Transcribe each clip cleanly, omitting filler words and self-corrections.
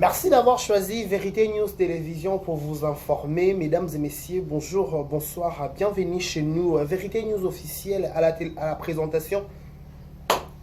Merci d'avoir choisi Vérité News Télévision pour vous informer. Mesdames et messieurs, bonjour, bonsoir, bienvenue chez nous. Vérité News officielle à la présentation.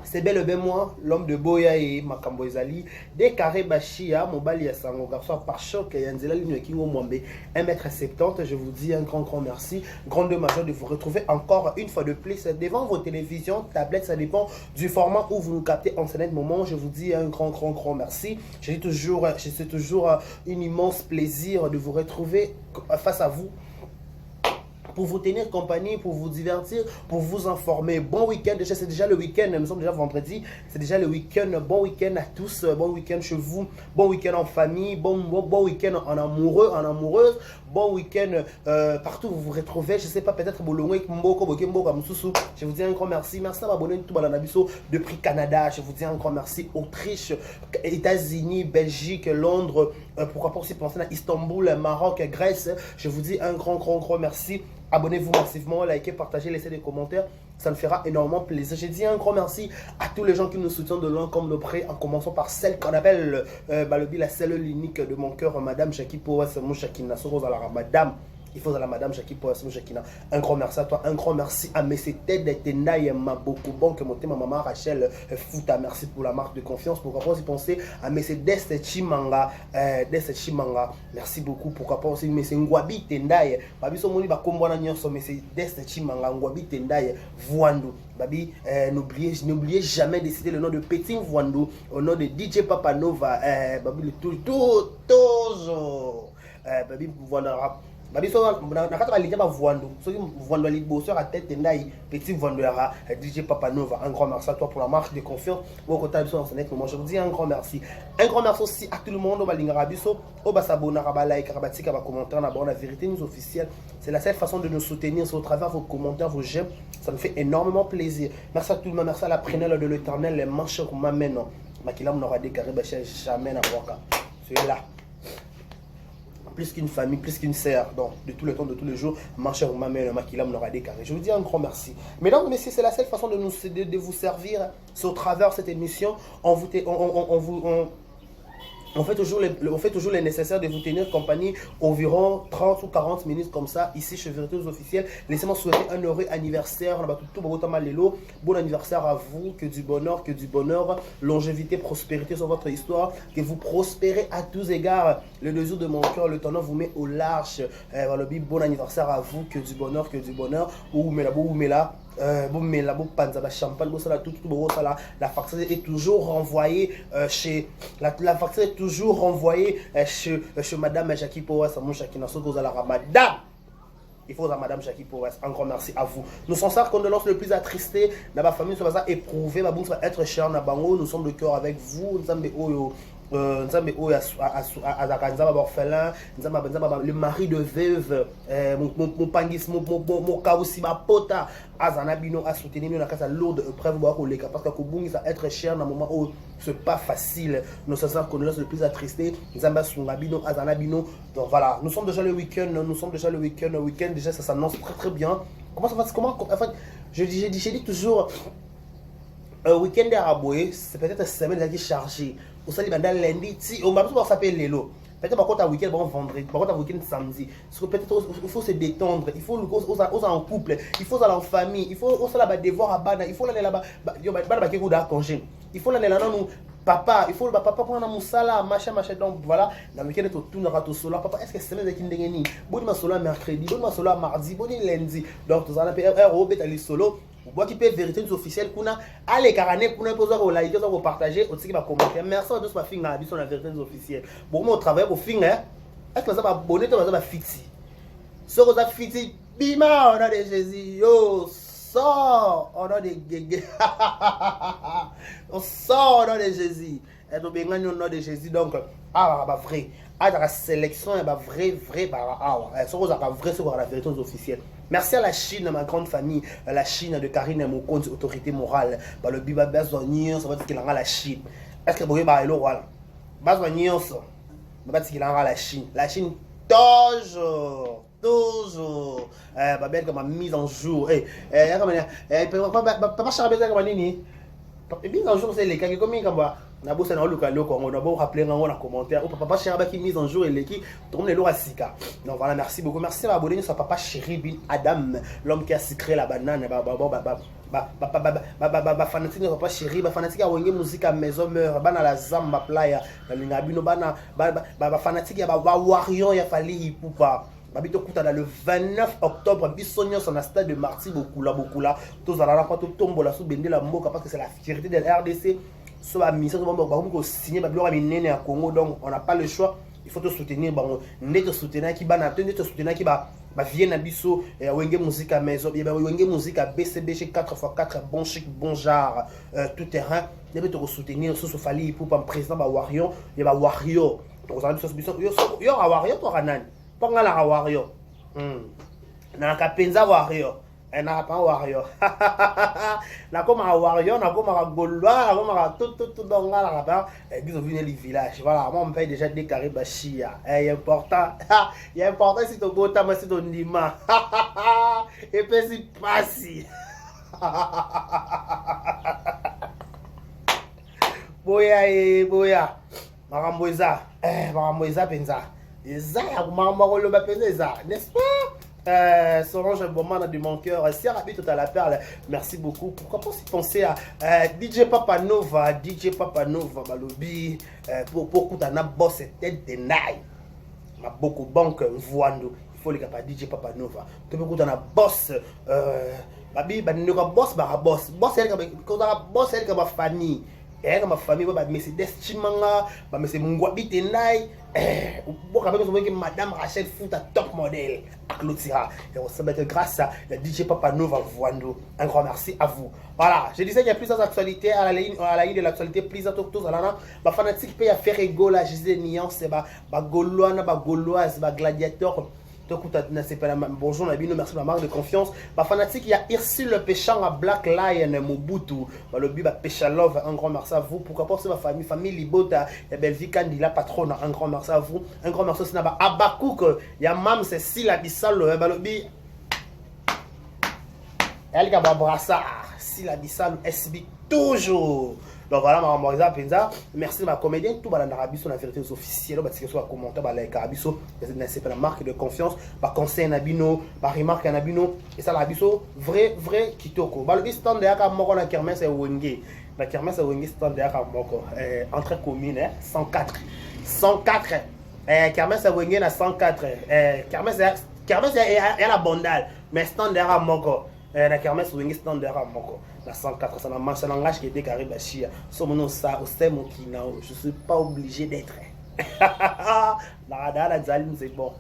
C'est bel et bien moi, l'homme de Boya et Makambo Ezali, des carrés Bachia, Mobali Sango, garçon par choc, et Anzela Lino Kingo Mwambe, 1m70. Je vous dis un grand merci, grande majeur de vous retrouver encore une fois de plus devant vos télévisions, tablettes, ça dépend du format où vous nous captez en ce moment. Je vous dis un grand merci. C'est toujours un immense plaisir de vous retrouver face à vous, pour vous tenir compagnie, pour vous divertir, pour vous informer. Bon week-end, c'est déjà le week-end, nous sommes déjà vendredi, c'est déjà le week-end. Bon week-end à tous, bon week-end chez vous, bon week-end en famille, bon week-end en amoureux, en amoureuse, bon week-end partout où vous vous retrouvez. Je ne sais pas, peut-être je vous dis un grand merci. Merci à m'abonner tout Balanabiso depuis Canada. Je vous dis un grand merci. Autriche, États-Unis, Belgique, Londres, pourquoi pas aussi penser à Istanbul, Maroc, Grèce. Je vous dis un grand merci. Abonnez-vous massivement, likez, partagez, laissez des commentaires. Ça me fera énormément plaisir. J'ai dit un grand merci à tous les gens qui nous soutiennent de loin comme de près, en commençant par celle qu'on appelle la cellule unique de mon cœur, Madame Jackie Powas, mon Shakina Soros, alors Madame. Il faut à la Madame Jackie Powas, mon Shakina. Un grand merci à toi, un grand merci à mes Tede Tenaï, ma beaucoup bon, que mon thème, maman Rachel Fouta. Merci pour la marque de confiance. Pourquoi pas aussi penser à mes Dest Chimanga, merci beaucoup. Pourquoi pas aussi mes Ngwabi Tendaï, Babi Somoni Bakombona Nyoso, mes Dest Chimanga, Ngwabi Tendaï, Voandou. Babi, n'oubliez jamais de citer le nom de Petit Voandou, au nom de DJ Papa Nova, Babi, toujours. Babi, voilà. Babi so nakata lidia ba voando soki voando li bosseur à tête ndai petit voandera DJ Papa Nova. Un grand merci à toi pour la marque de confiance au côté de son net. Moi je vous dis un grand merci aussi à tout le monde au balingara biso au basabona ba like ba tika ba commentaire na bon la vérité nous officielle. C'est la seule façon de nous soutenir, c'est au travers vos commentaires, vos j'aime. Ça me fait énormément plaisir. Merci à tout le monde, merci à la prunelle de l'Éternel, les manches qu'on m'amène. Makilam n'aura décarré jamais na waka. C'est là. Plus qu'une famille, plus qu'une sœur, donc de tout le temps, de tous les jours, ma chère maman, le maquillage n'aura décarré. Je vous dis un grand merci. Mesdames, messieurs, c'est la seule façon de vous servir. C'est au travers de cette émission. On fait toujours les nécessaires de vous tenir compagnie environ 30 ou 40 minutes comme ça, ici chez Vérité Officielle. Laissez-moi souhaiter un heureux anniversaire. Bon anniversaire à vous, que du bonheur, longévité, prospérité sur votre histoire, que vous prospérez à tous égards. Le désir de mon cœur, le tonneau vous met au large. Bon anniversaire à vous, que du bonheur, champagne, la facture est toujours renvoyée chez chez Madame Jackie Powas, mon Shakina Sogo à la Ramadan. Il faut à Madame Jackie Powas, un grand merci à vous. Nous sommes sans condoléances le plus attristés. Dans ma famille, nous sommes éprouvés. Ma bonne être cher, nous sommes de cœur avec vous. Nous sommes le mari de veuve, mon pangis, mon kaousi, ma pota, azanabino a soutenu nous dans la lourde épreuve parce que Kobungi ça être cher dans un moment où c'est pas facile. Nous sommes sans condoléances le plus attristés. Zamba Sungabino, azanabino. Donc voilà, nous sommes déjà le week-end. Le week-end déjà ça s'annonce très bien. Comment ça va? En fait, j'ai dit toujours. Week-end d'Araboué, c'est peut-être une semaine qui est chargée. Vous savez, lundi, on va pas s'appeler Lélo. Peut-être par contre, un week-end vendredi, par contre, un week-end samedi. Peut-être il faut se détendre, il faut aller en couple, il faut aller en famille, il faut aller devoir à Bana, il faut aller là-bas, il faut aller là-bas, papa, il faut le papa pour un moussala, machin, donc voilà. Dans le week-end, tout n'aura tout solo. Papa, est-ce que c'est semaine qui n'est bon ma solo mercredi, bon ma solo mardi, bon lundi. Donc, tout ça, on peut aller solo. Moi qui peux vérité officielle kuna allez carane kuna poser au like au partager aussi qui va commenter. Merci à tous ma fille na biso la vérité officielle. Bon mon travail pour fing hein. Est-ce que ça va abonner toi ça va fixer. Ce que ça fixer bima on a des Jésus yo sort on a des gégé. On sort on a des Jésus. Et donc bien on a des Jésus donc bah vrai. Ah la sélection bah vrai bah ce que ça va vrai c'est la vérité officielle. Merci à la Chine, ma grande famille, la Chine de Karine Mokonzi, autorité morale. Le Biba Bezonier, ça va dire qu'il en a la Chine. Est-ce que vous voyez, le roi là Bezonier, ça va dire qu'il en a la Chine. La Chine, toujours. Babel comme mise en jour. Papa Charbet, comme mise en jour, c'est les cas. Combien comme na bosa na luka loko on a beau rappeler en commentaire papa chéri qui mise en jour et l'équipe tout le monde est lourd à sika. Donc voilà, merci beaucoup, merci à abonner sur papa chéri bin Adam, l'homme qui a sucré la banane fanatique papa chéri fanatique a wenge musique à maison meur bana la zamba playa linga bino bana fanatique ya warrior ya fali poupa babito kuta dans le 29 octobre bisonyo sur la stade de Marty Bokula tous à la fois tout tombe la sous bende la mboka parce que c'est la fierté de la RDC. So la mission de signer Babylone Minene à Congo, donc on n'a pas le choix, il faut te soutenir, te soutenir qui te soutenir qui vient à Bisso, Wenge musique à maison, Wenge musique à BCB chez 4x4, bon chic, bon genre, tout terrain, il faut te soutenir, sous Fali pour un président Wario, il y a Wario, donc on a il y a Wario pour Anan, pas la Wario, na Kapenza Wario. Na pas warrior na comme un warrior na comme un gaulois na comme un tout dans la rapport ils ont vu les villages voilà moi on paye déjà déclaré bachia est important il est important si ton gota mais si ton nima et puis si passi boya maramboisa penza eza ya marambo ba penza n'est-ce pas. Solange Bomana de mon cœur, Sierra tout à la perle, merci beaucoup. Pourquoi pas si penser à DJ Papa Nova, Balobi, pour Koutana Boss et tête de naï. Ma beaucoup banque, Voando, il faut les capables DJ Papa Nova. Tu peux Koutana Boss, Babi, Boss, Boss, elle comme famille. Et ma famille, mais c'est Destimanga, mais c'est mon guabi tenai. Madame Rachel Foot à top modèle à Clotira. Et on se met grâce à la DJ Papa Nova Voando. Un grand merci à vous. Voilà, je disais qu'il y a plusieurs actualités à la ligne de l'actualité. Plusieurs tous à la ma fanatique paye à faire égaux à Gisèle Nian, c'est ma gauloise, ma gladiateur. Bonjour Nabino, merci de la marque de confiance. Ma fanatique, il y a Ursule le péchant à Black Lion, Mobutu. Le but, Pécha Love, un grand merci à vous. Pourquoi pas, c'est ma famille Libota, il y a Belvi Candila, patronne, un grand merci à vous. Un grand merci aussi à Abakouk, il y a Mam, c'est Sila Bissal, le but. Elle qui a Brassard, Sila Bissal, SB, toujours. Donc voilà, ma Penza, merci de ma comédienne. Tout dans l'Arabie, sur la vérité officielle, parce que soit commentaire, like Arabiso, c'est la marque de confiance, par conseil Nabino, par remarque Nabino, et ça l'Arabiso, vrai Kitoko. Bah le stand de Yaka Moko, la kermesse est Wenge. La kermesse est Wenge, stand de Yaka Moko, entrée commune, 104. Kermesse est Wenge, à 104. Kermesse est la bondale, mais stand de Yaka Moko. La kermesse est Wenge, stand de Yaka Moko. La 104, c'est un langage qui est décarré Bachia. Son ça, au stem qui n'a, je ne suis pas obligé d'être. La radar, la zalim, c'est bon.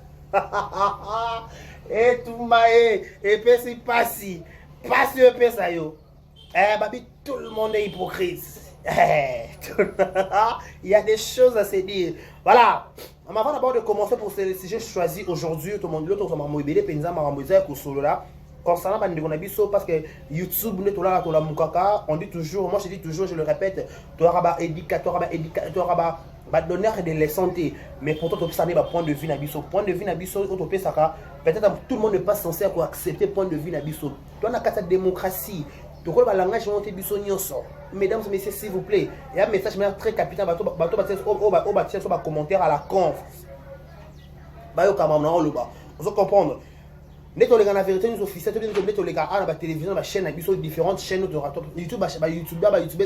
Et tout maé, et puis c'est pas si ça yo. Babi, tout le monde est hypocrite. Il y a des choses à se dire. Voilà. Avant d'abord de commencer pour ce sujet choisi aujourd'hui, tout le monde, l'autre, m'a mobile, penza, m'a mobile, là. Concernant Bandigonabiso, parce que YouTube, on dit toujours, moi je dis toujours, je le répète, tu auras éducateur, donneur de la santé, mais pourtant tu as un point de vue Nabiso. Point de vue Nabiso, peut-être tout le monde n'est pas censé accepter point de vue Nabiso. Tu as une démocratie, tu as un langage mesdames et messieurs, s'il vous plaît, il y a un message très capital, au commentaire à la conf. Vous comprenez? Net les gars la vérité nous officiels les gars à la télévision la chaîne biso différentes chaînes de YouTube YouTube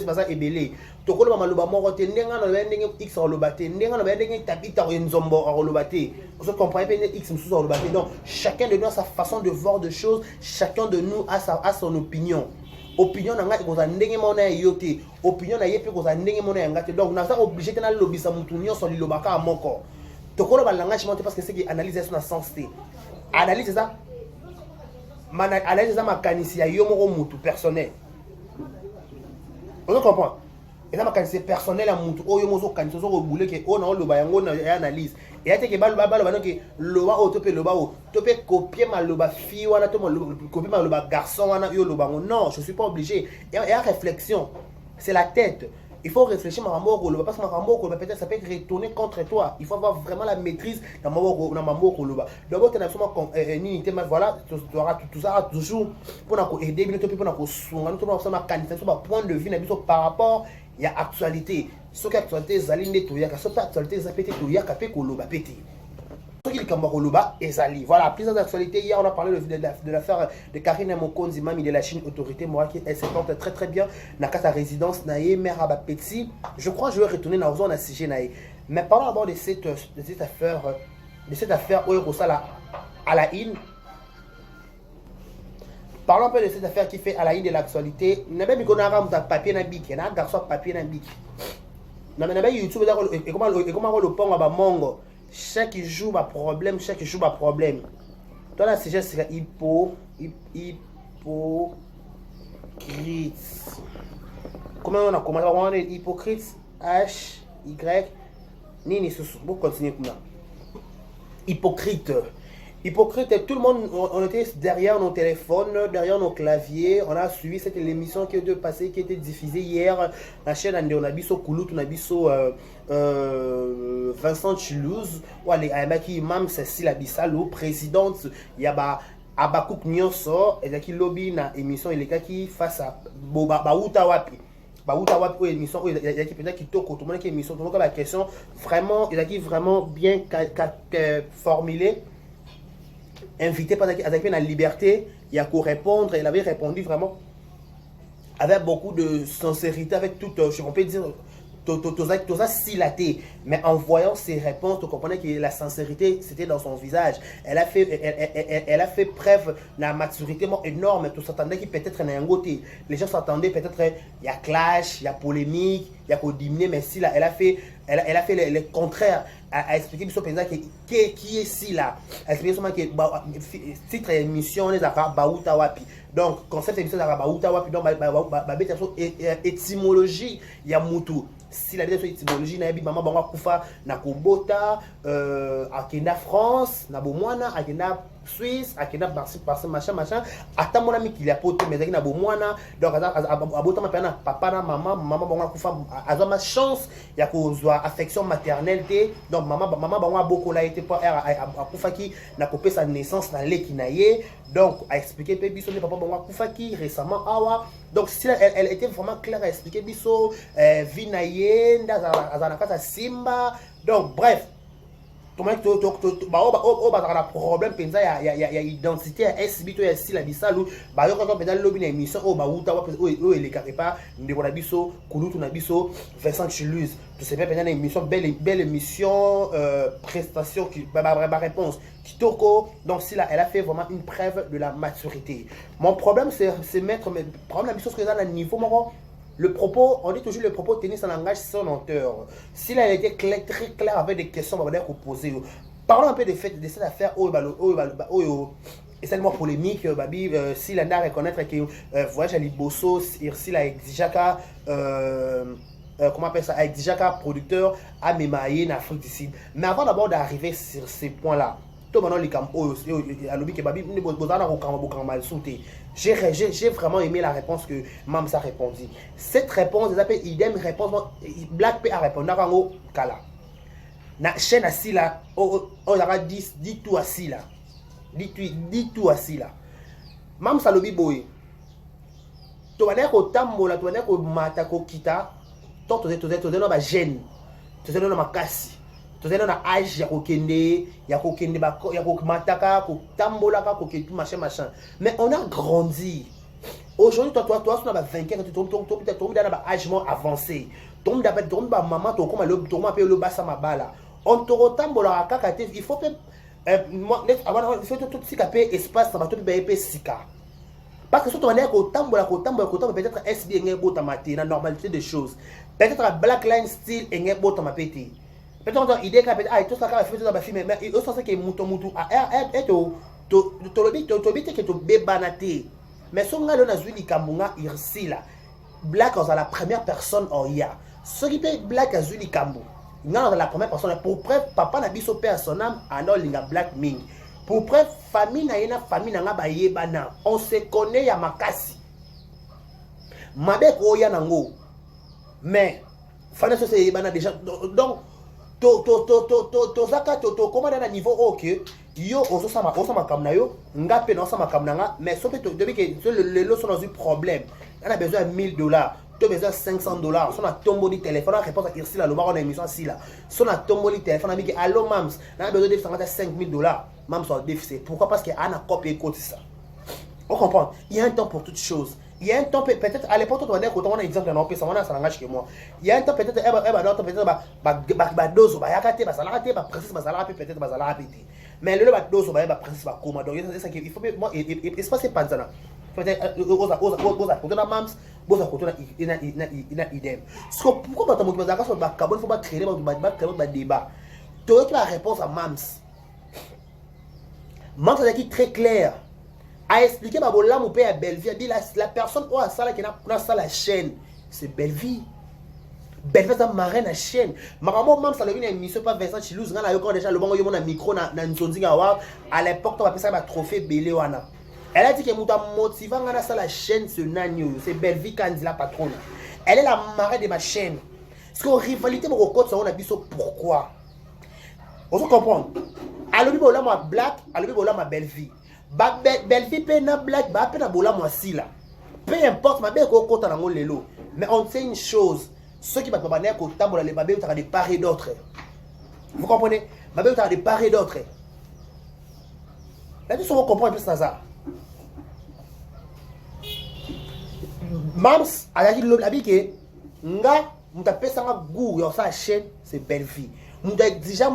baza ebele tokolo ba maloba moko te ndenga na ndenge X rolobate ndenga na ndenge tabita nzombo rolobate vous comprenez pas X mususu rolobate donc chacun de nous a sa façon de voir de choses, chacun de nous a son opinion. Opinion na ngati koza ndenge mona yote opinion na yepe koza ndenge mona ngati donc na ça obligé na lobisa mutu nyonso lilobaka moko tokolo ba langage monte parce que c'est qui analyse ça na sens te analyse ça analyse ça makanisi ya yo moko mutu personnel. On comprend. Et ça makanisi personnel ya mutu oyo mozo kanisi zo boule ke ona loba yango na analyse. Et ate ke baloba ke loba o tope loba o tope copier maloba fille wana to copier maloba garçon wana yo loba non, je suis pas obligé. Il y a réflexion. C'est la tête. Il faut réfléchir parce que peut-être ça peut être retourné contre toi. Il faut avoir vraiment la maîtrise dans Mambo Koloba. D'abord, tu as absolument une unité, voilà, tout ça toujours pour aider, pour point de vue par rapport à l'actualité. soki actualité ezali nde toyaka soki actualité eza pe te toyaka pe koloba pe te soki likambo koloba ezali voilà plus d'actualité. Hier on a parlé de l'affaire de Karine Mokonzi Mami de la Chine autorité morale qui elle se porte très très bien na kata résidence nae mère Abapeti. Je crois que je vais retourner dans zone à sujet nae, mais parlons d'abord de cette affaire où Rosala à la in. Parlons un peu de cette affaire qui fait à la ligne de l'actualité. N'a pas mis qu'on a un papier dans bic, un garçon papier dans bic. Non mais n'a pas YouTube et comment le pont à Mongo. Chaque jour ma problème, chaque jour ma problème. Toi là c'est juste hypocrite. Comment on a commencé à dire hypocrite H Y Nini sous pour continuer comme ça. Hypocrite. Hypocrite, tout le monde, on était derrière nos téléphones, derrière nos claviers. On a suivi cette émission qui était passée, qui était diffusée hier. La chaîne on a biso Koulout, on a biso Vincent Chilouz, ou qui Imam Cécile Abissalo, présidente, Yaba Abakouk Nyonso, et qui lobby na émission, il est qui face à Baouta Wapi. Baouta Wapi, émission, il y a qui peut-être qui toque, tout le monde qui émission, tout le monde la question, vraiment, il y a qui vraiment bien formulé. Invité par la liberté, il y a qu'à répondre, il avait répondu vraiment avec beaucoup de sincérité, avec toute, on peut dire, tout ça silaté, mais en voyant ses réponses, tu comprenais que la sincérité, c'était dans son visage. Elle a fait preuve d'une maturité énorme, tout s'attendait qu'il peut-être un côté. Les gens s'attendaient peut-être, il y a clash, il y a polémique, il y a qu'au diminuer, mais si là, elle a fait le contraire. À expliquer qui est si là, à expliquer seulement que titre émission les affaires Baouta Wapi. Donc concept émission d'affaires Baouta Wapi, donc étymologie il y a mutu. Si la étymologie na maman bango kufa na kobota akenda France na bomwana akenda Suisse akenda par machin ata mon ami qu'il a poté mais na bomwana donc abota ma pena papa na maman bango kufa azama chance ya kozwa affection maternelle te donc maman bango beaucoup là été pas akufa ki na kopé sa naissance na leki na ye donc a expliquer pe biso papa bango akufa ki récemment awa donc si elle était vraiment claire à expliquer biso vie na ye nda simba donc bref tout le monde a un problème il y a identité à SB ya si la bisalu ba yo quand peut-être lobby na émission o ba uta o les pas ndeko na biso kulutu na biso Vincent Chilouz tu sais pas peut-être une émission belle émission prestation qui réponse kitoko donc si là elle a fait vraiment une preuve de la maturité. Mon problème c'est mettre problème la biso que dans le niveau mon le propos, on dit toujours le propos tenir son langage son auteur. S'il a été très clair avec des questions, on va poser. Parlons un peu de cette affaire et c'est tellement polémique. S'il a reconnaître que voyage à Liboso, s'il a exigé comment appelle ça, exigé producteur à Memaye en Afrique du Sud. Mais avant d'abord d'arriver sur ces points-là, tout le monde j'ai vraiment aimé la réponse que Mamsa a répondu. Cette réponse, ils appellent idem réponse. Black P a répondu à Kala. Na chaîne assis là, on a dit tout assis là. Dit tout assis là. Mamsa lobi boy. Tu vas dire au tambola, tu vas dire au matako kita. Toi, tu es dans ma gêne. Tu es dans ma casse. Tu es dans la âge, il y a mataka, tambola, machin. Mais on a grandi. Aujourd'hui, toi, tu as 24 ans, tu tombes dans un âge avancé. Tu tombes dans maman, tu tombes le bas ma bala. On te retambola, il faut que. Il faut tout ce qui est espace, ça va tout bien sika. Parce que si tu as peut-être SB est la normalité des choses. Peut-être Black Line Style est pété. Peut-être idée que tout ça fait dans ma film mais il sens que mutu et to que to bebanaté mais son gars na zuli kambunga irsi là Black est la première personne en ya ce qui peut Black azuli kambu ngana la première personne pour preuve papa na biso père son âme alors linga Black Ming pour preuve famille na yena famille na ba yebana on se connaît ya makasi mabe ko ya nango mais fana so se yebana déjà donc tozaka comment dans niveau ok yo osama kamna yo ngape na osama kamna nga mais so peut depuis que le lot sont dans un problème on a besoin de $1000 tu besoin $500. Si on a tombé le téléphone, on répond à Irsile, on a une émission ici là. Si on a tombé le téléphone, on a dit allô Mams, on a besoin de $5,000. Mams soit déficit. Pourquoi? Parce qu'il y a un copier côté ça. On comprend. Il y a un temps pour toutes choses. Il y a un temps, peut-être, à l'époque, on va dire, quand on a un exemple d'un empire, ça n'engage que moi. Il y a un temps, peut-être, peut-être, mais le dose, il faut moi, il se passe pas ça. Pourquoi il faut créer un débat? Tu as la réponse à Mams. Mams a dit très clair. A expliqué ma bola mon père à Belleville. A dit la personne qui a ça qui a la chaîne, c'est Belleville. Belleville c'est marraine la chaîne. Maman Mams ça le une émission pas Vincent Chilouz. On a eu déjà le bon yo mon micro na Nzonzi Gawa. À l'époque on appelait ça un trophée Belé wana. Elle a dit que mouta motivant ngana ça la chaîne ce nanyo, c'est Belleville Kandi la patronne. Elle est la marraine de ma chaîne. Parce que rivalité mon côté ça on a dit pourquoi. On se comprend. Alors bola ma black, alors bola ma Belleville. Belleville peut na black, ba peut na bola moi si là. Peu importe ma belle côté na mon lelo. Mais on sait une chose, ceux qui va pas banner côté tambola les babé tu as des part et d'autres. Vous comprenez? Babé tu as des part et d'autres. Là tu comprends un peu ça. Mams a dit l'habit que nga muta pesa nga goût yo sa chaîne c'est Belleville. Muta déjà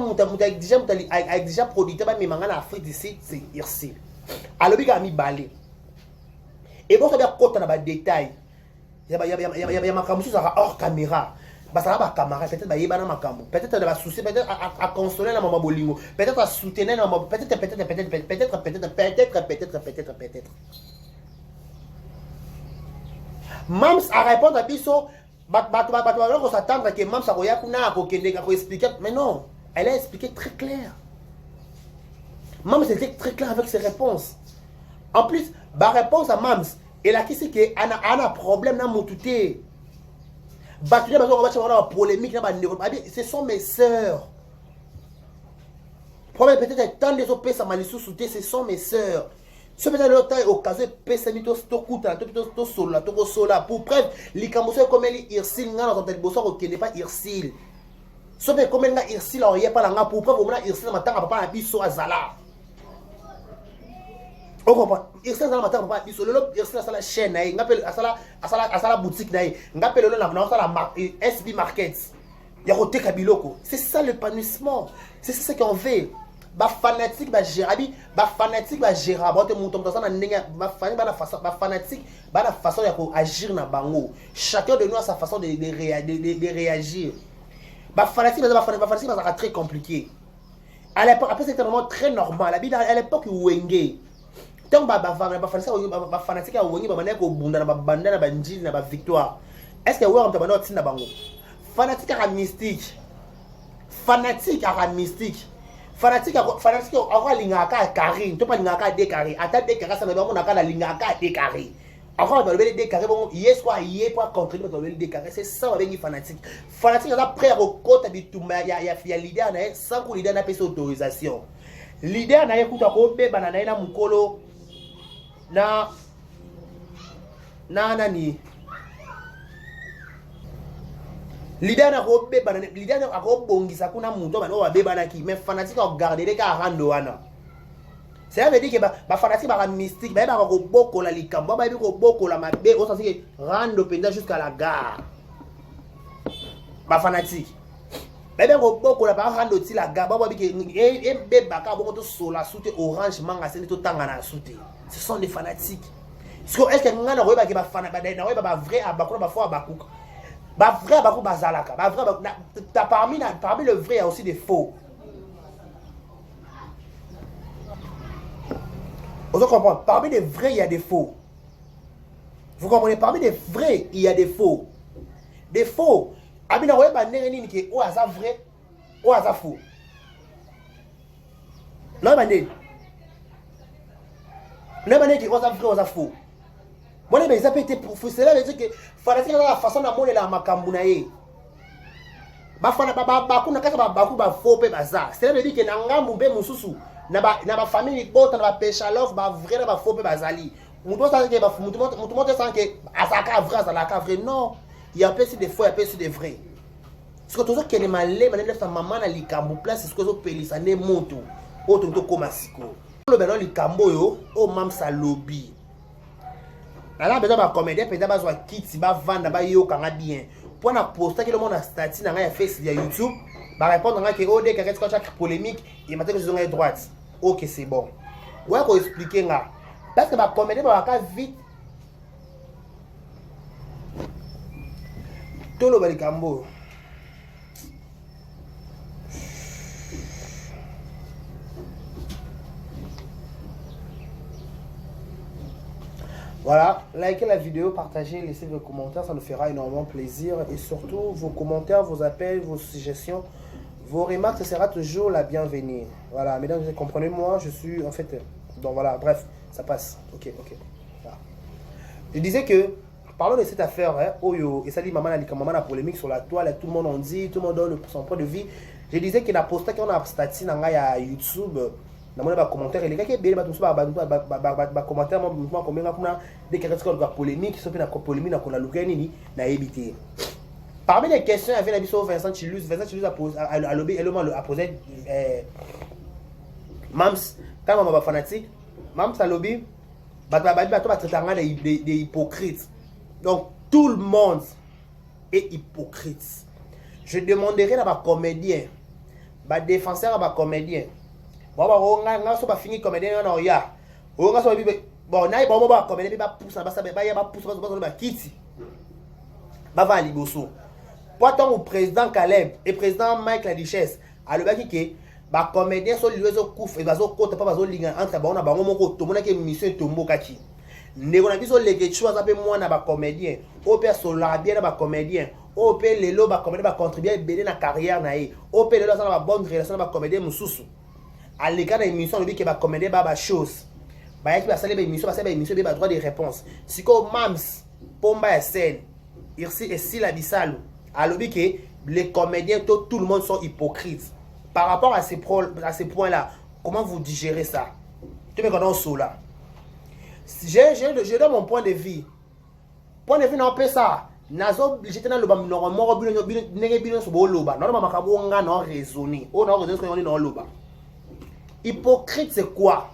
producteur ba mi manga na Afrique d'ici c'est Irsile. Alors il a mis balé. Et bon ça bien côté na ba détail. Il y a makambo ça hors caméra. Bah ça va caméra peut-être ba yeba na makambo. Peut-être de la souci peut-être à consoler na maman bolingo. Peut-être à soutenir na maman peut-être. Mams a répondu à Bisso, on s'attendre que Mams a expliqué, mais non, elle a expliqué très clair. Mams était très clair avec ses réponses. En plus, ma réponse à Mams, elle a dit qu'elle a un problème dans mon touté. Polémique, ce sont mes sœurs. Problème peut-être tant des autres ça m'a laissé soutenir, ce sont mes sœurs. Ce peut être l'autre occasion pesa to stokuta to sola to sola pour preuve les camoufleurs comme les Irsile nga dans tel bossor qui n'est pas Irsile. Ce peut comme nga Irsile on y a pas là pour preuve on a Irsile matin papa na biso azala. On comprend. Irsile na matin papa biso le Irsile ça la chaîne na ngapel asala boutique na ngapel le na ça la SB Market. Ya roté kabiloko. C'est ça l'épanouissement. C'est ce qu'on veut. Ba fanatique ba gérabi ba fanatique ba gérab bote mouton dans ça na ndenge ba fanatique ba na façon ya ko agir na bango chacun de nous a sa façon de réagir ba fanatique ba très compliqué à l'époque après c'était vraiment très normal à l'époque wenge tant ba fanatique ya wenge ba mané ko bunda na ba banda na ba njili na ba victoire est-ce que ouais on t'a bango tinda bango fanatique à mystique fanatique encore lingaka carré to pas lingaka décarré ata décarré ça me ba mona kana lingaka décarré encore ba le décarré bon yes quoi yé pour contribuer ba le décarré c'est ça ba bengi fanatique là prêt à côté bitumba ya leader na sans que leader na pesa autorisation leader na yekuta ko beba na na mukolo na nani leader na ko beba leader na ko bongisa kuna muntu ba no ba beba na ki mais fanatique au garder les ka rando wana ça veut dire que ba fanatique ba mystique ba ko boko la likambo ba ko boko la mabe au sens que rando penda jusqu'à la gare ba fanatique ba ko boko la ba rando ti la gare ba bi ke e beba ka bo to sola soute orange manga c'est to tanga na soute ce sont des fanatiques est-ce que ngana ko ba ke ba fanatique na ba vrai abakona ba fo abakuka. Bah vrai beaucoup bazalaka bah vrai parmi le vrai il y a aussi des faux. Vous comprenez? Parmi les vrais il y a des faux. Vous comprenez? Parmi les vrais il y a des faux. Des faux. Abina ouais ba ndenge nini ke o aza vrai o aza faux. Non ba ndenge. Non ba ndenge o aza vrai o aza faux. Moi les gens pété pour cela veut dire que fanatique la façon na mona la makambu na ye ba fana ba kuna kaka ba ku ba faux pe baza cela veut dire que na ngambu be mususu na ba famille bota na ba pesha love ba vrai na ba faux pe bazali muto ça que ba muto ça que asaka vrai ça la vrai non il y a peu des fois, il y a peu des vrais. Ce que tu as dit, malé, malé, sa maman a likambo place, ce que tu as payé, ça n'est monto. Autre que comme asiko. Le ballon likambo yo, oh mam sa lobby. Là, besoin de comédien, peut-être besoin de kit, va vendre, va yo kanga bien. Pour na poster que le monde a statut dans face via YouTube, va répondre à que oh dès que tu as chaque polémique, il m'a dit que je suis droite. OK, c'est bon. Ouais, pour expliquer là. Parce que ma comédien va vite. Tout le balikambo. Voilà, likez la vidéo, partagez, laissez vos commentaires, ça nous fera énormément plaisir. Et surtout, vos commentaires, vos appels, vos suggestions, vos remarques, ce sera toujours la bienvenue. Voilà, mesdames, comprenez-moi, je suis en fait... Donc voilà, bref, ça passe. Ok. Voilà. Je disais que, parlons de cette affaire, hein, Oyo, et ça dit maman a la polémique sur la toile, tout le monde en dit, tout le monde donne son point de vue. Je disais qu'il a posté qu'on a statut dans YouTube. Dans mon commentaire, les gars qui bien tout ça commentaire moi combien kuna des questions de polémique sont na polémique na luka nini na éviter. Parmi les questions avec l'abisso Vincent Chilus a posé a posé Mams quand on va fanatique Mams a lobby des hypocrites. Donc tout le monde est hypocrite. Je demanderai à ma comédien, ma défenseur à ma comédien. Bon, on a fini comédien on ya. On a bon, na bon comédien ba pousse ba ça ba pousse ba kiti. Ba va liboso. Pourtant au président Caleb et président Mike la Duchesse a le baki que ba comédien so liwezo kouf et bazo kota pa bazo linga entre ba on a bango moko to mona ke mission tombo kaki. Ndeko na biso leke choix za pe mwana ba comédien. O pe so la bien ba comédien. O pe lelo ba comédien ba contribuer belé na carrière na ye. O pe lelo ça na ba bonne relation ba comédien mususu. À l'écart de l'émission, on dit qu'il va commander des choses. Il va saluer l'émission, il va l'émission, il va droit des réponses. Si comme Mams, Pomba et Sen, ici et si la Bissalo, alors que les comédiens, tout le monde sont hypocrites. Par rapport à ces points-là, comment vous digérez ça? Tu me connais sous là. Je donne mon point de vue. Point de vue, non, pas ça. Nazo, j'étais dans le bas, normalement, non raisonné. On a raisonné ce qu'on est dans le bas. Hypocrite c'est quoi?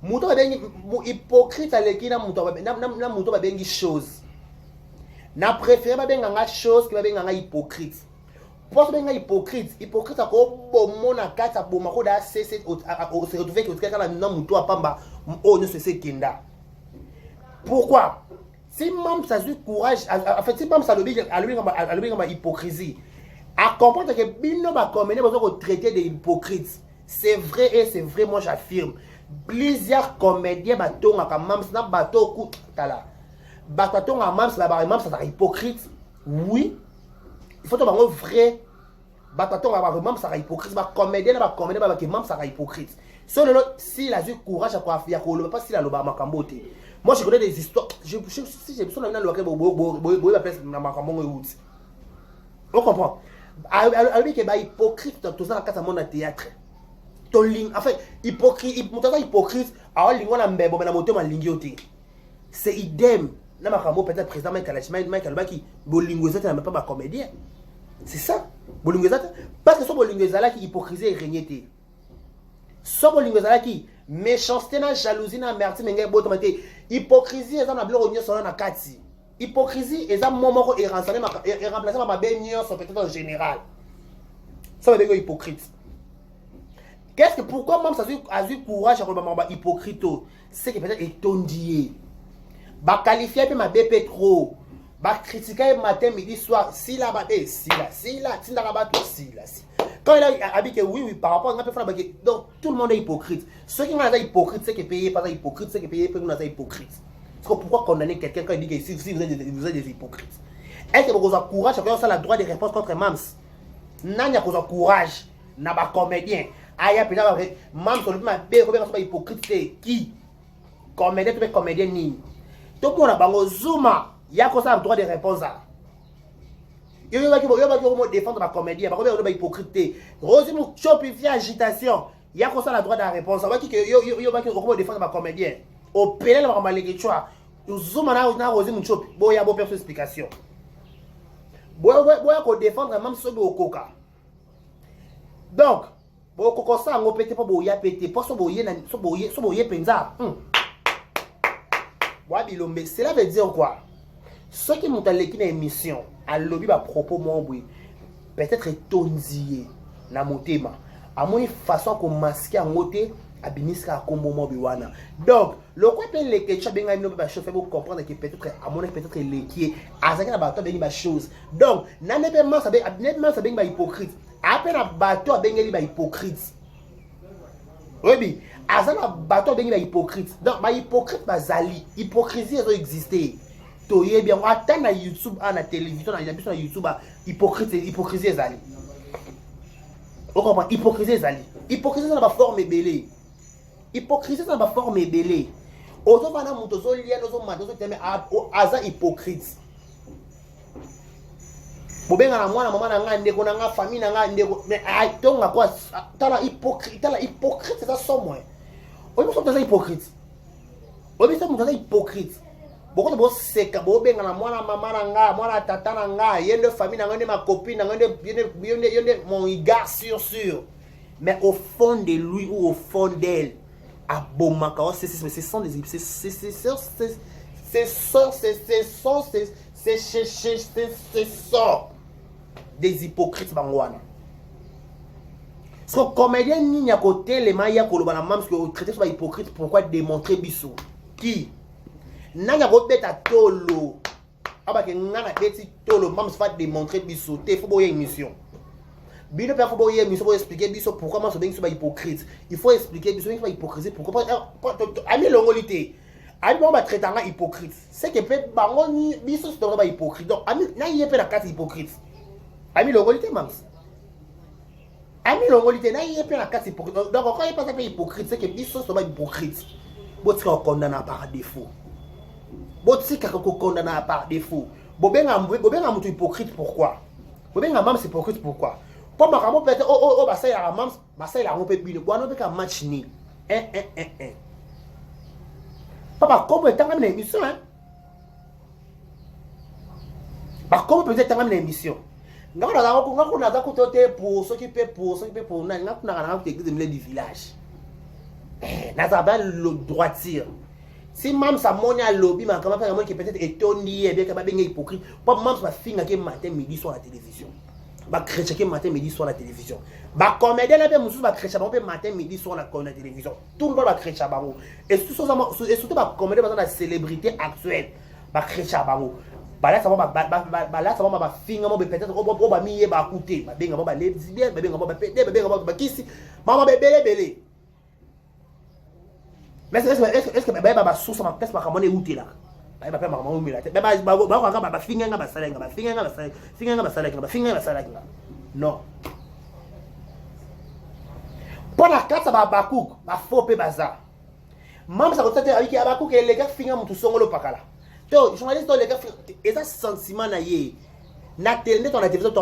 Muto babengi hypocrite aleki na muto babengi chose. Na préféré babenga nga chose que babenga nga hypocrite. Pour ça babenga hypocrite ako bomo na kata boma ko da se retrouver que quelqu'un na muto apamba o ne se kenda. Pourquoi? Si même ça du courage en fait si même ça lobi comme hypocrisie. À comprendre que bino ba commener besoin de traiter des hypocrites. C'est vrai et c'est vrai, moi j'affirme. Plusieurs comédiens bateau à Mams na bateau coup tala. Bateau à Mams là-bas, Mams ça hypocrite. Oui. Il faut avoir vrai. Bateau à Mams ça hypocrite. Ba comédien ba Mams ça hypocrite. Si la eu courage à quoi faire ko pas si la loba makambote. Moi je connais des histoires. Si j'ai besoin de le boy la place na makambo route. On comprend. Avec que ba hypocrite tout ça dans le monde théâtre. En fait, hypocrite, c'est idem. Peut-être président Michael Baki, Bolingozat n'a pas ma comédien. C'est ça. Bolingozat, parce que son Bolingozala qui hypocrisie et régné. Son Bolingozala qui méchanceté, jalousie, merci, hypocrisie, et ça n'a pas sur la kati. Hypocrisie, et ça moment est remplacé par ma baignure, peut-être en général. Ça veut dire hypocrite. Qu'est-ce que pourquoi même ça a eu courage à hypocrite? C'est que peut-être étondier. Ba qualifier ma BP trop. Ba critiquer matin, midi, soir. Si la batte, si la rabatte, si. Quand il a habité oui, par rapport à un peu donc tout le monde est hypocrite. Ceux qui sont hypocrites, c'est que payé pas hypocrite, c'est que payé pas hypocrite. Pourquoi condamner quelqu'un quand il dit que si vous êtes des hypocrites? Est-ce que vous avez courage à faire ça la droit de réponse contre Mams? N'a pas courage, n'a pas comédien. Aya pena Mams sur le ma bé combien sont hypocrite c'est qui? Comédien tu es comédien ni. Donc on a bango Zuma, il y a quoi ça droit de réponse à. Il y a qui défendre ma comédien, par contre on est hypocrite. Rosi nous chopifier agitation. Il y a quoi ça la droit de réponse. On va qui yo défendre ma comédien. Au pénal on va malgré toi. Zuma na Rosi nous chop. Bon il y a bonne explication. boya ko défendre même ceux au coca. Donc beaucoup ça on peut pas boya pété pas so boyer penza. Wa bilombe cela veut dire quoi? Ceux qui m'ont allé une émission à lobby ba propos mon oui peut-être étondier na motema à mon façon qu'on masquer en moté abimiska kombo mo biwana. Donc le quoi peut les que tu benga no ba chauffer pour comprendre que peut-être à mon peut-être les qui azaka na bato bengi ba chose. Donc na nebement ça bengi ba hypocrite. Après na bato bengi ba hypocrite. Oui, azana bato bengi ba hypocrite. Donc ba hypocrite bazali, hypocrisie doit exister. Toye bien attend na YouTube à la télévision na YouTube hypocrisie ezali. On comprend hypocrisie ezali. Hypocrisie na ba forme belé. Hypocrisie na ba forme belé. Ozo bana muto zo lia zo mando zo teme aza hypocrite. Bobenga na mwana mama na nga ndeko na nga famille na nga ndeko mais ay tonga quoi tala hypocrite ça somme. Oyo so tala hypocrite. Oyo so muto hypocrite. Beaucoup de seka bobenga na mwana mama na nga mwana tata na nga yende famille na nga ma copine na nga yende mon gars sûr mais au fond de lui ou au fond d'elle abomaka ce sont des hypocrites bangwana. Ce comédien ni à côté les maya koloba na mam que traiter sur hypocrite pourquoi démontrer biso qui nanga ko beta tolo abake ngana beti tolo mam se fait démontrer biso te faut boyer émission bino pe faut boyer émission pour expliquer biso pourquoi mam so ben so ba hypocrite il faut expliquer biso ba hypocrisie pourquoi ami longolité ami bon ba traiter nga hypocrite c'est que peut bango ni biso so ba hypocrite donc ami na yé pe la carte hypocrite ami longolité mam ami longolité na yé pe la carte hypocrite donc quand il pas hypocrite c'est que biso so ba hypocrite botika condamné par défaut. Botika condamné par défaut. Bobenga mutu hypocrite pourquoi? Bobenga mam c'est hypocrite pourquoi? Pour ma ramo peut-être bah ça ya mam bah ça la rompe bino. Boano be ka match ni. Papa comme tant même émission hein. Bah comme peut-être tant même émission. Ngakona za ko tote pour ceux qui paient pour na ngakuna ko église du village. Nazaba le droitir. Si mam sa monia lobby ma comment faire qui peut-être étonné et bien que ba benga hypocrite. Pas mam sa finga que matin midi sur la télévision. Ba chrétien que matin midi sur la télévision. Ba comédien là ben musu ba chrétien ba matin midi sur la télévision. Tout le monde ba chrétien ba et surtout ba comédien ba la célébrité actuelle. Ba chrétien ba ba là ça va ba finga mo peut-être o ba miye ba écouter ba benga ba lesbien ba benga ba pédé ba benga ba kisi maman belé. Mais est-ce que baba source ma test ma kamone outé là baba pa ma kamone là baba finga nga basalenga non pour la carte baba cook ba faux pe baza mam ça côté avec baba cook les gars finga mutu songolo pakala to journaliste les gars et ça sentiment na yé na télé net on a télévision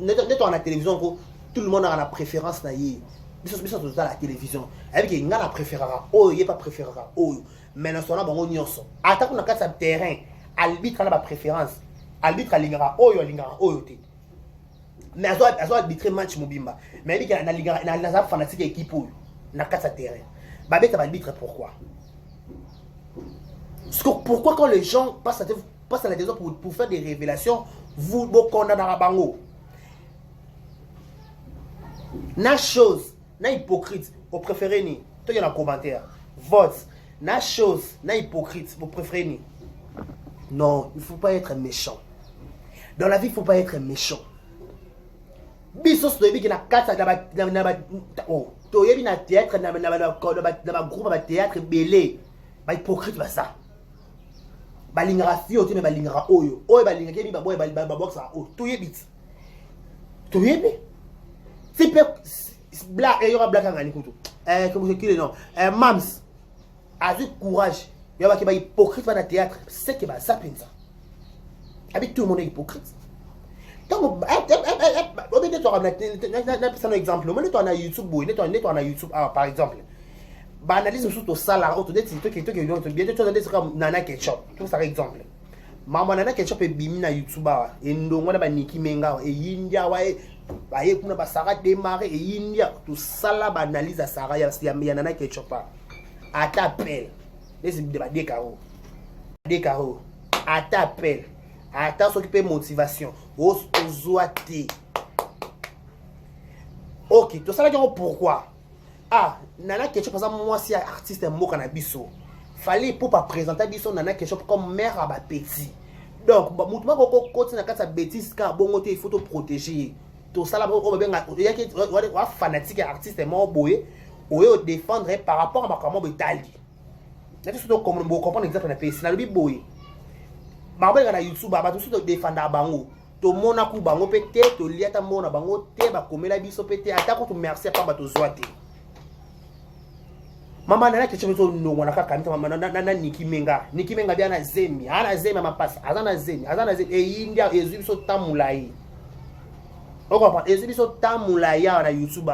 net on a télévision tout le monde a la préférence na yé. Biso dans la télévision avec il a la préférera oh il est pas préférera oh mais dans son bango nyonso attaque na kata terrain arbitre na ba préférence arbitre alingara oh te mais azo arbitrer match mobimba mais il na lingara na fanatique équipe oh na kata terrain ba beta ba arbitre pourquoi pourquoi quand les gens passent à la télévision pour faire des révélations vous condamnez na bango na chose na hypocrite, vous préférez ni. Toi, il y a un commentaire. Vote. Na chose, na hypocrite, vous préférez ni. Non, il ne faut pas être méchant. Dans la vie, il ne faut pas être méchant. Bisous de qui na kata oh, toi il y a un théâtre na groupe de théâtre belé. Ba hypocrite ba ça. Ba lingara fio tu me ba lingara oyo. Oyo ba lingara ki ba boy ba boxa oh. Toi yebit. Toi yebit. C'est black et il y aura black à gagner comme je dis non mams avec courage il y a pas hypocrite dans le théâtre c'est que ça pinza avec tout le monde est hypocrite donc on peut dire un exemple on est on a YouTube on a YouTube par exemple bah analyse surtout ça là autour de TikTok qui bien tu as comme Nana Ketchup tout ça exemple Maman nana ketchup e bimi na YouTube et ndongo na ba Nicki Menga et India wa baye kuna ba Sarah démarrer et India tout ça là ba analyse à Sarah ya nana ketchup à t'appel les ba décaro à t'appel à ta s'occuper motivation ozoate. OK, tout ça là pourquoi nana ketchup par exemple moi si artiste mo canabiso fallait pour pas présenter biso nana ketchup comme mère à ba petit. Donc moutuma ko continue na sa bêtise ka bongo te il faut te protéger. Tout ça là on benga ya ki wa fanatique artiste mo boye o défendre par rapport à comment betali. Na tout surtout comme on comprendre exemple na PC na lobi boye. Ba benga na YouTube ba tout surtout défendre bango. To mona ku bango pété to liata mona bango te ba komela biso pété atako to merci pas ba to zoate. Mama nana ketchup to no wana ka kamita mama nana Nicki Menga bia na zemi ana zemi mama passe azana zemi e India ezubi so tamulai on comprend ezubi so tamulai na YouTube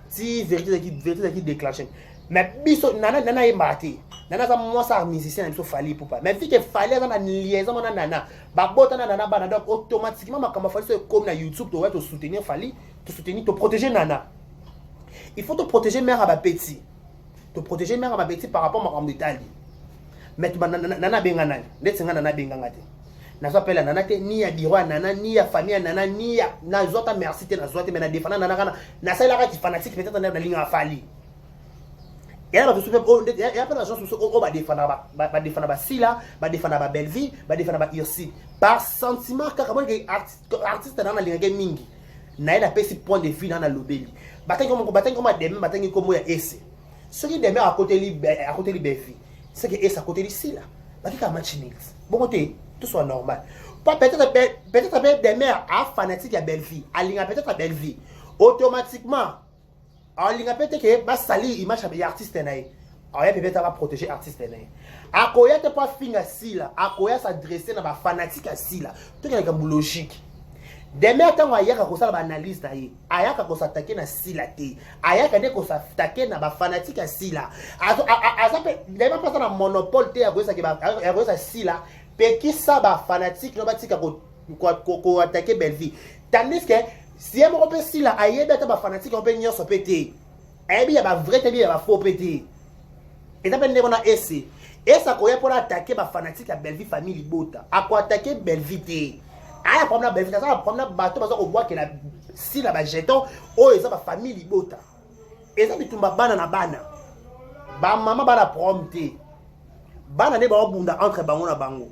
si vérité qui déclenche mais biso nana embate nana za moi ça musicien biso fali pour pas mais vu que fali za na liaison na nana ba bota na nana bana donc automatiquement makamba fali so comme na YouTube to te soutenir fali te soutenir te protéger nana il faut te protéger mère à ba petit te protéger mère ma bêtise par rapport à mon détail. Mais nana benga nani, ndetsenga nana benga ngate. Na s'appelle nana te ni ya biro nana ni ya famille nana ni ya na zota merci te na zota mais na défendre nana kana na ça là qui fanatique peut-être na ligne fali. Et là va souper il y a pas d'argent sur ba défendre ba sila, ba défendre ba belle vie, ba défendre ba irsi. Par sentiment ka comment que artiste na ligne mingi. Na ela pesi point de vue na lobeli. Batangi comme demain batangi comme ya esse. Ce qui demeure à côté de Belfi, c'est que est à côté d'ici là. Parce qu'il y a un match mix. Bon côté, tout soit normal. Peut-être demeure à fanatique à Belfi, à l'ingé peut-être à Belfi. Automatiquement, à l'ingé peut-être que va salir image à l'artiste naï. Alors peut-être va protéger l'artiste naï. À quoi il y a pas fin à si là, à quoi il s'adresser dans la fanatique à si là. Tout est comme logique. Demain tant ayaka ko sala analyse na ye ayaka ko s'attaquer na sila te ayaka ne ko s'attaquer na ba fanatique à sila azape demain pas na monopole te akosa ke ba akosa sila pe ki sa ba fanatique no batika ko attaquer belle vie tandis que si emo ko pe sila ayeba ta ba fanatique on pe nyoso pété ebi ya ba vrai te bi ya ba faux pété et ça peut na essayer et ça ko ya pour attaquer ba fanatique à belle vie famille libota a ko attaquer belle vie te aya problème belle vie ça problème bateau parce qu'on voit que la si la ba jeton oh et ça ba famille libota et ça bitumba bana na bana ba mama bana prompté bana ne ba bunda entre bango na bango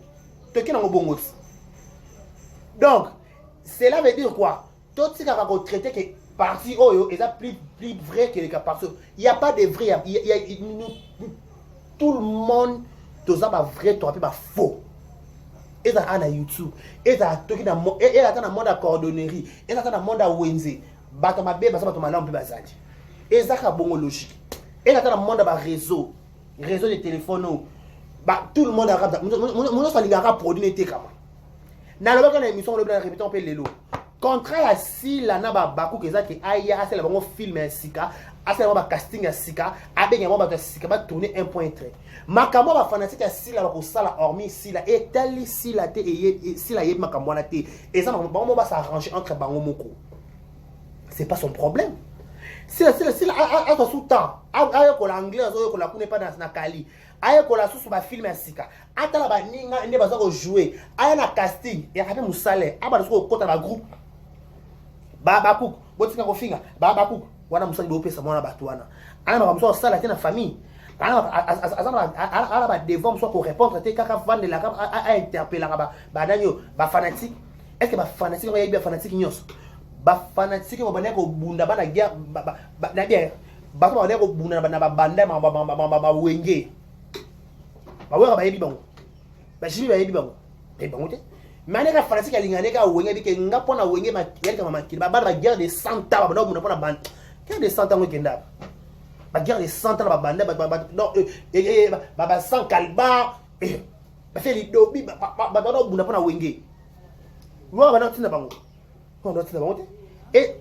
to kina ngo bongo donc cela veut dire quoi tout ce qu'on traiter que partie oh et ça plus vrai que les cas parce il y a pas de vrai il y a tout le monde tout ça ba vrai toi pas faux. Et ça a na YouTube, et ça a toki na monde, et ça a na monde à coordonnerie, et ça a na monde à Wenze, bato ma bébé, bato ma lampe bazadi. Et ça a bon logique. Et ça a na monde à réseau de téléphone, bah tout le monde a rap, mon ça lingara produit n'était comme. Na le bac émission le répéter on peut les lots. Contrat à si la na ba baku que ça qui aya assez la bon film un sika, assez la ba casting un sika, avec un ba sika ba tourner un point trait. Makambo ba fanatique si la ba sala hormis si la et tali si la te et si la yeb makambo na te et ça bango ba s'arranger entre bango moko. C'est pas son problème. Si la a sous temps, a ko l'anglais ko la connaît pas dans na kali. Aya ko la sous ba film un sika. Ata la ba ninga ne ba za ko jouer. Aya na casting et après musale, aba ko kota ba groupe. Baba cook, botika ko finga, baba cook, wana musali bo pesa mwana batu wana. Ana ba muso sala tena famille. Ana ba devant so pour répondre te kaka vendre la a interpeller ba danyo ba fanatique. Est-ce que ba fanatique ba yebi fanatique nyos? Ba fanatique ba bana ko bunda bana guerre na bien. Ba ko bana ko bunda bana ba banda ma wenge. Ba wera ba yebi bango. Ba jibi ba yebi bango. E bango te. Mais les fanatique alingane ka wenge bi ke ngapo na wenge ma yelka mama kili ba ba guerre de 100 ans ba na pona bande. Guerre de 100 ans ko kenda. Ba guerre de 100 ans ba bande non ba 100 kalba ba fait les dobi ba na bunda pona wenge. Wa ba na tina bango. Ko na tina bango te. Et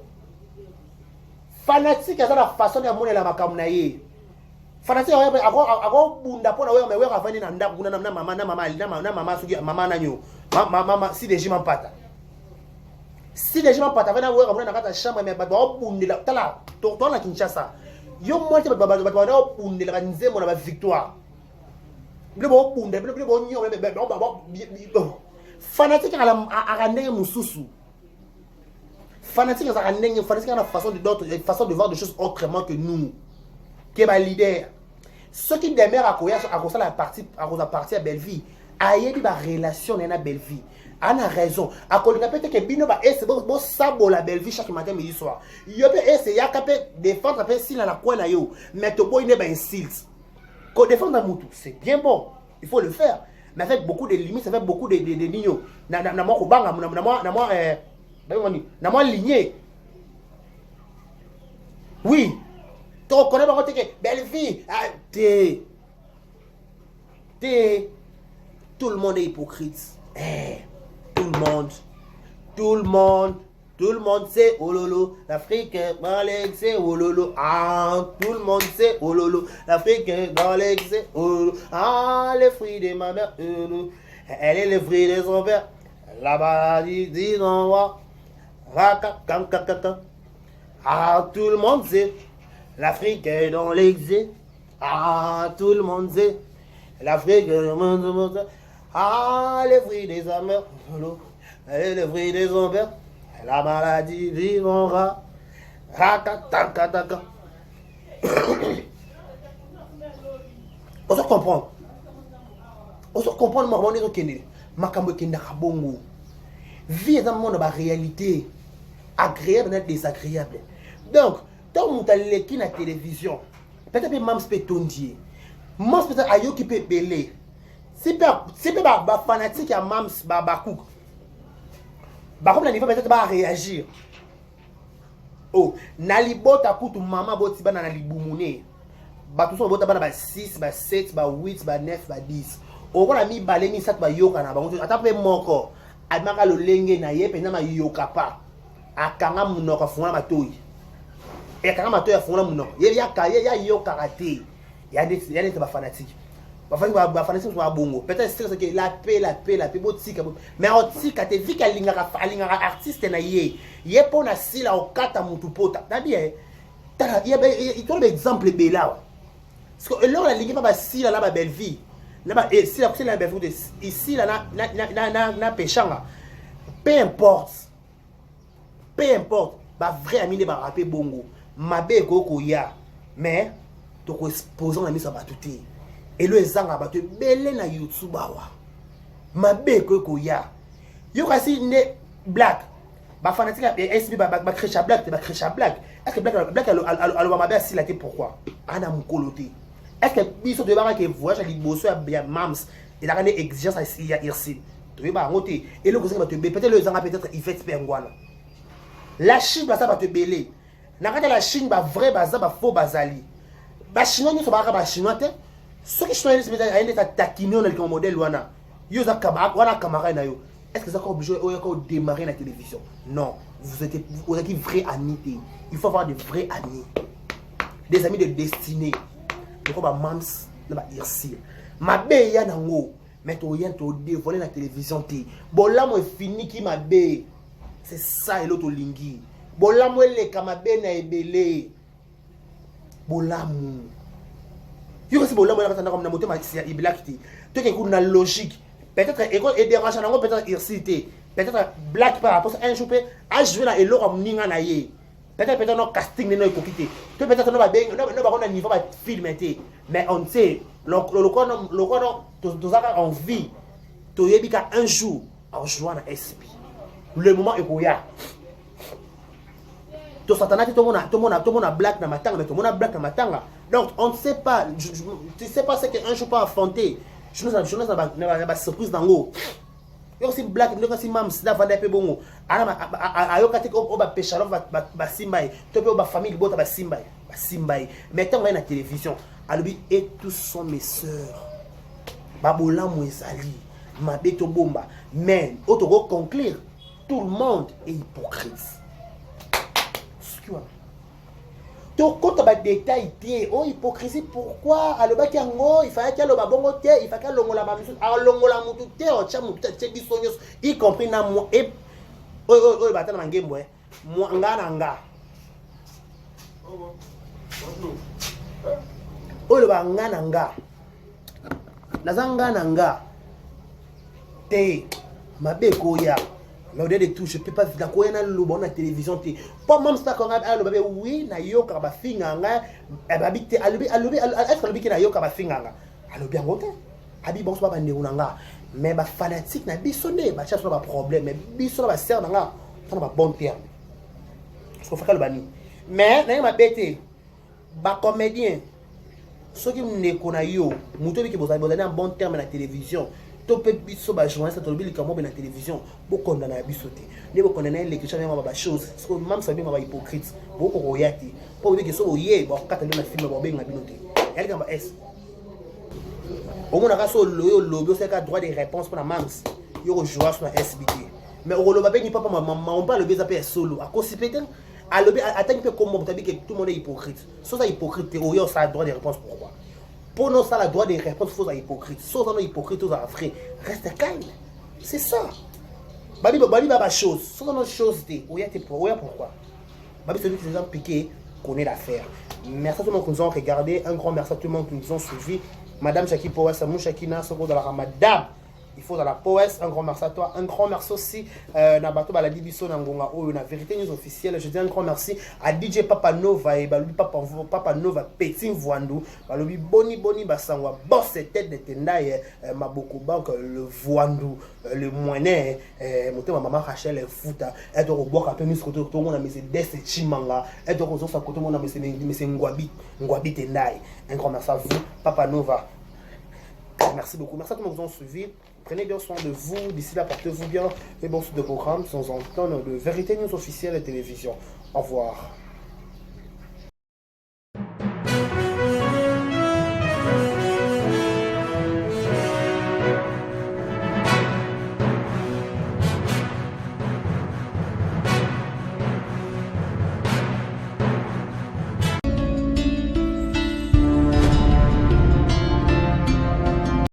fanatique ça la façon de monnaie la makamna na ye. Fanatique ako bunda pona we me we ka vani na ndaku na mama sugi mama na nyo. si des gens pata. Si des gens pata, venez voir dans la chambre, mais on bunde la tala, toi la Kinshasa. Yo moi tu vas bunde la nzemo na victoire. Le bon bunde, le bon nyo, mais fanatique à la mususu. Fanatique à la façon de voir des choses autrement que nous. Qui est ma leader. Ceux qui demeurent à cause de la partie à Belleville, aïe di ba relation na Belleville. Ana raison. A cause de peut-être que bino ba essayer bon sabo la Belleville chaque matin midi soir. Yo peut essayer ya capé défendre après si la coin na yo, mais to boy ne ba insult. Ko défendre à mutu, c'est bien bon. Il faut le faire. Mais avec beaucoup de limites, avec beaucoup de niños. Na moi kobanga na moi ligné. Oui. Tu reconnais pas que Belleville, tout le monde est hypocrite. Tout le monde sait ololo. L'Afrique dans l'excès ololo. Ah, tout le monde sait ololo. L'Afrique dans l'excès ololo. Ah, les fruits de ma mère ololo. Elle est le fruit de son père. La maladie dit non va. Ah, tout le monde sait. L'Afrique est dans l'exil. Ah, tout le monde sait. L'Afrique est dans l'exil. Ah, les fruits des amers. Les fruits des ombres. La maladie vivra. On se comprend. On se comprend. On se comprend. Vie est dans le monde de la réalité. Agréable et désagréable. Donc, tant que tu as la télévision, peut-être que Mams peut tondier. Mams peut-être ayo qui peut belé. Si peut ba fanatique à Mams ba bakouk. Ba comme la niveau peut-être ba réagir. Oh, nali bota kutu maman boti ba na libumune. Ba tout so bota ba na 6, ba 7, ba 8, ba 9, ba 10. O ko na mi balé mi sat ba yoka na ba. Atape moko. Admaka lo lenge na ye pe na ma yoka pa. Akanga munoko funa matoi. Et quand on a fait il y a karaté, il y a des fanatiques. Les fanatiques sont bongo. Peut-être que la paix, mais on dit que tu vis qu'elle est artiste, il y a pour la scie là au kata mutupota. C'est-à-dire, il y a un exemple là. Parce que là, la ligne pas si là, la belle vie. Là, si la belle vie, ici, là, na péchanga. Peu importe, bah vrai ami ne va rapper bongo. Mabe koko ya mais to ko exposant na misa batuti et le ezanga batu belé na YouTube awa mabe koko ya yo kasi ne black ba fanatique SB ba crécha black est-ce que black alors mabe si la té pourquoi ana mukoloté est-ce que biso de ba que voyage li bosso ya mams il a une exigence ici to ba ngoté et le ko ba te peut-être le ezanga peut-être il fait pengwana la Chine ba ça ba te belé. La Chine ba vrai baza ba faux bazali. Ba chinois ni so ba ba chinois te. Ce qui chinois c'est aende ta taquiner on le modèle wana. Yo za kaba wana camarade na yo. Est-ce que ça encore obligé ou démarrer la télévision? Non, vous êtes vrais amis. Il faut avoir des vrais amis. Des amis de destinée. Donc ba mams na ba irsi. Ma be ya nango. Mais to rien to dévoiler la télévision te. Bon là moi fini qui ma be. C'est ça et l'autre lingi. Bolamu le kamabe na ebele. Bolamu. Yo si bolamu na katanda comme na moto ma sia iblakiti. To ke kuna logique. Peut-être école et dérange nango peut-être ircité. Peut-être black par rapport à un chopé a joué na elo comme ninga na ye. Peut-être no casting ne no ikokité. To peut-être no ba beng no ba on niveau ba filmé. Mais on sait le tozaka en vie. To yebika un jour en jouant na SP. Le moment est pour ya. To satanati to mona black na matanga mais to mona black na matanga. Donc on ne sait pas, tu sais pas ce qu'un jour pas affronter. Je ne sais pas surprise dango. Yo si black ndo si mam sida vanda pe bongo. Ana ayo katika o ba pechalo ba simbai. To pe ba famille bota ba simbai. Mais tant na télévision, alubi et tous sont mes sœurs. Babola moezali, ma beto bomba. Mais auto conclure, tout le monde est hypocrite. Quand tu as des détails, oh hypocrisie, pourquoi alobaki yango, il fallait qu'il y ait le babongo te, il fallait qu'il y ait longola bamisu, alongola mutu te, ocha mutu te bisonyos, y compris na moi et oh batana mangembo moi nga oh le banga nanga nazanga nanga te mabeko ya mais au-delà de tout, je ne peux pas vivre dans la télévision. Pas même ça quand on a oui, na yo kaba finganga, habite alubi est-ce que alubi na yo kaba finganga. Alubi ngote. Abi bon so ba ndé unanga. Mais ba fanatique na bisonné, ba cherche pas problème, mais biso ba ser nanga, ça na ba bon terme. Ce qu'on fait le bani. Mais na ma bête ba comédien. Ceux qui ne connaissent yo, muto bi ki boza un bon terme na télévision. Topé biso ba journaliste to bili kamo na télévision boko ndana bisoté ne boko ndana les questions même ba chose parce que même ça bien ba hypocrite boko royati po bi ke so yé ba kata na film ba benga binoté elle kamba s au moins na so lobi c'est ka droit de réponse pour la mams yo jouer sur la SBT mais au loba bengi papa maman on parle beza pe solo à cause peut-être à lobi attendre que comme tabi que tout le monde est hypocrite so ça hypocrite au yo ça droit de réponse pourquoi. Pour nous, ça, la droit des réponses, il faut être hypocrite. Sauf que nous hypocrites, nous avons reste calme. C'est ça. Babi, baba chose. Sauf que nos choses, pourquoi. Babi, celui qui nous a piqué, connaît l'affaire. Merci à tout le monde qui nous a regardé. Un grand merci à tout le monde qui nous a suivis. Madame Jackie Powes, Samou Shakina, Soko de la Ramadan. Il faut dans la Powes. Un grand merci à toi. Un grand merci aussi. Nabato Baladi Biso Nangonga Oyo, na vérité news officielle. Je dis un grand merci à DJ Papa Nova et Balobi Papa Nova Petit Voandou. Balobi Boni Basangwa. Boss tête de Tendai. Maboko Bank, le Voandou, le Moinet. Monté ma maman Rachel et Fouta. Et au bois à peu mis côté tout le monde a mis ses desses Chimanga. Et au côté tout le monde a mis ses Ngwabi Tendai. Un grand merci à vous, Papa Nova. Merci beaucoup. Merci à tous ceux qui nous ont suivis. Prenez bien soin de vous. D'ici là, portez-vous bien. Et bon, de programme sans entendre de vérité news officielle et télévision. Au revoir.